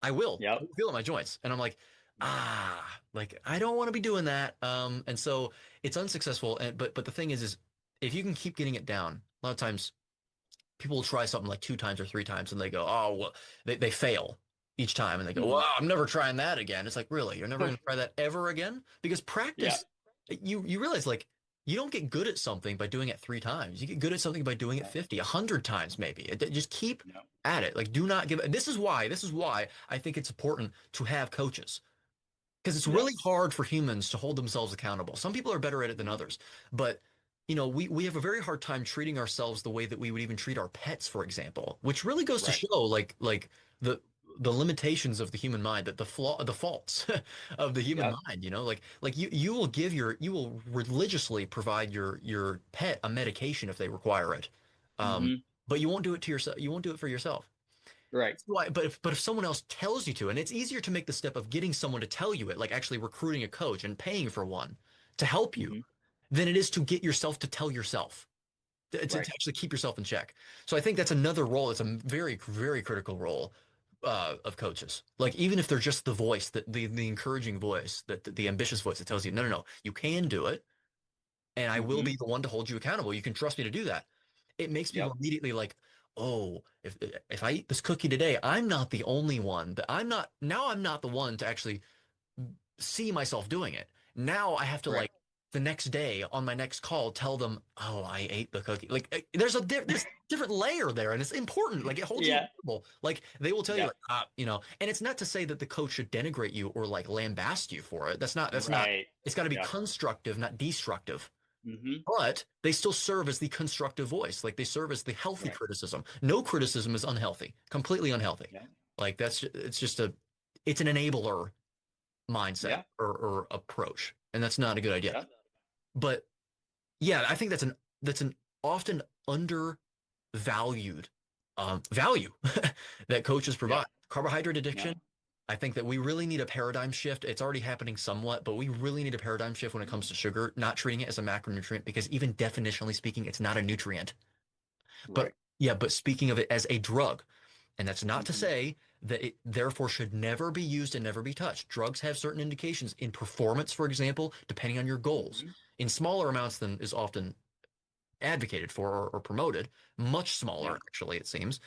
I Yep. will feel it in my joints. And I'm like, like I don't want to be doing that. And so it's unsuccessful. And but the thing is if you can keep getting it down, a lot of times people will try something like two times or three times and they go, oh, well, they fail each time and they go, well, Hmm. I'm never trying that again. It's like, really? You're never going to try that ever again? Because Yeah. practice, you realize like you don't get good at something by doing it three times. You get good at something by doing it Right. 50, 100 times maybe. Just keep Yep. at it. Like do not give. This is why I think it's important to have coaches. Because it's really Yes. hard for humans to hold themselves accountable. Some people are better at it than others, but we have a very hard time treating ourselves the way that we would even treat our pets, for example, which really goes to Right. show like the the limitations of the human mind, that the faults of the human Yep. mind, like you will religiously provide your pet a medication if they require it. Um, Hmm. but you won't do it to yourself. You won't do it for yourself. Right. Why, but if someone else tells you to, and it's easier to make the step of getting someone to tell you it, like actually recruiting a coach and paying for one to help you, Hmm. than it is to get yourself to tell yourself, to Right. actually keep yourself in check. So I think that's another role. It's a very, very critical role of coaches. Like even if they're just the voice, that the encouraging voice, that the ambitious voice that tells you, no, no, no, you can do it, and I will Hmm. be the one to hold you accountable. You can trust me to do that. It makes people Yep. immediately like, oh, if I eat this cookie today, I'm not the only one that I'm not the one to actually see myself doing it. Now I have to Right. like the next day on my next call tell them, oh, I ate the cookie. Like there's different layer there, and it's important. Like it holds you Yeah. accountable. Like they will tell you like Yep. and it's not to say that the coach should denigrate you or like lambast you for it. That's not. Right. It's got to be Yep. constructive, not destructive. Hmm. But they still serve as the constructive voice. Like they serve as the healthy Right. criticism. No criticism is unhealthy, completely unhealthy. Yeah. Like it's just it's an enabler mindset Yeah. or approach. And that's not a good idea. Yeah. But yeah, I think that's an often undervalued value that coaches Yeah. provide. Carbohydrate Yeah. addiction. I think that we really need a paradigm shift. It's already happening somewhat, but we really need a paradigm shift when it comes to sugar, not treating it as a macronutrient, because even definitionally speaking, it's not a nutrient. But Right. yeah, but speaking of it as a drug, and that's not to Hmm. say that it therefore should never be used and never be touched. Drugs have certain indications in performance, for example, depending on your goals. Hmm. In smaller amounts than is often advocated for or promoted, much smaller, Yeah. actually, it seems.